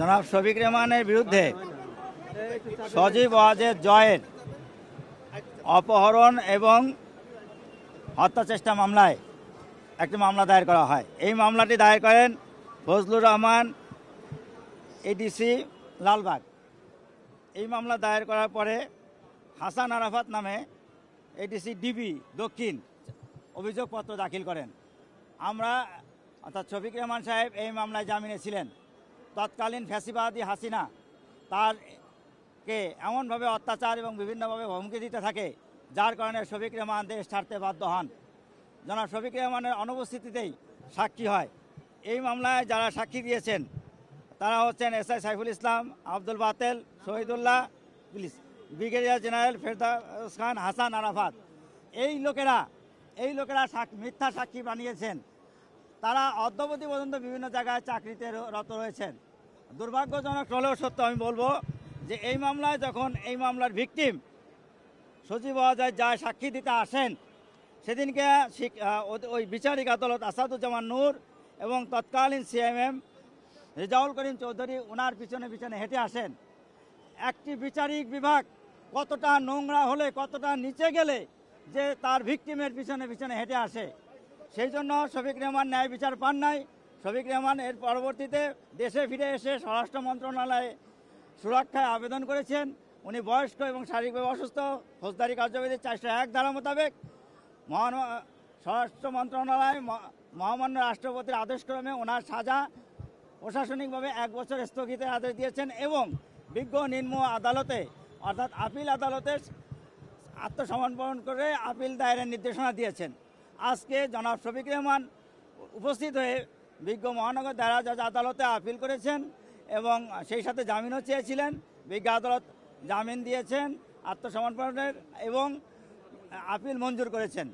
জনাব শফিক রেহমানের বিরুদ্ধে সজীব ওয়াজেদ জয়ের অপহরণ এবং হত্যা চেষ্টা মামলায় একটি মামলা দায়ের করা হয়। এই মামলাটি দায়ের করেন ফজলুর রহমান, এডিসি লালবাগ। এই মামলা দায়ের করার পরে হাসান আরাফাত নামে এডিসি ডিবি দক্ষিণ অভিযোগপত্র দাখিল করেন। আমরা অর্থাৎ শফিক রেহমান সাহেব এই মামলায় জামিনে ছিলেন। তৎকালীন ফ্যাসিবাদী হাসিনা তারকে এমনভাবে অত্যাচার এবং বিভিন্নভাবে হুমকি দিতে থাকে, যার কারণে শফিক রেহমান দেশ ছাড়তে বাধ্য হন। জনাব শফিক রেহমানের অনুপস্থিতিতেই সাক্ষী হয়। এই মামলায় যারা সাক্ষী দিয়েছেন তারা হচ্ছেন SI Saiful Islam, Abdul Batel, Shahidullah, police brigadier general Ferdous Khan, Hasan Arafat. এই লোকেরা মিথ্যা সাক্ষী বানিয়েছেন। তারা অদ্যাবধি পর্যন্ত বিভিন্ন জায়গায় চাকরিতে রত রয়েছেন। দুর্ভাগ্যজনক হলেও সত্য আমি বলবো যে এই মামলায় যখন এই মামলার ভিকটিম সজীব ওয়াজেদ যায় সাক্ষী দিতে আসেন, সেদিনকে ওই বিচারিক আদালত আসাদুজ্জামান নূর এবং তৎকালীন সিএমএম রেজাউল করিম চৌধুরী ওনার পিছনে পিছনে হেঁটে আসেন। একটি বিচারিক বিভাগ কতটা নোংরা হলে, কতটা নিচে গেলে যে তার ভিকটিমের পিছনে পিছনে হেঁটে আসে। সেই জন্য শফিক রেহমান ন্যায় বিচার পান নাই। শফিক রেহমান এর পরবর্তীতে দেশে ফিরে এসে স্বরাষ্ট্র মন্ত্রণালয়ে সুরক্ষায় আবেদন করেছেন। উনি বয়স্ক এবং শারীরিকভাবে অসুস্থ। ফৌজদারি কার্যবিধি 401 ধারা মোতাবেক স্বরাষ্ট্র মন্ত্রণালয় মহামান্য রাষ্ট্রপতির আদেশক্রমে ওনার সাজা প্রশাসনিকভাবে 1 বছর স্থগিতের আদেশ দিয়েছেন এবং বিজ্ঞ নিম্ন আদালতে অর্থাৎ আপিল আদালতে আত্মসমর্পণ করে আপিল দায়েরের নির্দেশনা দিয়েছেন। আজকে জনাব শফিক রেহমান উপস্থিত হয়ে বিজ্ঞ মহানগর দায়রা জজ আদালতে আপিল করেছেন এবং সেই সাথে জামিনও চেয়েছিলেন। বিজ্ঞ আদালত জামিন দিয়েছেন আত্মসমর্পণের এবং আপিল মঞ্জুর করেছেন।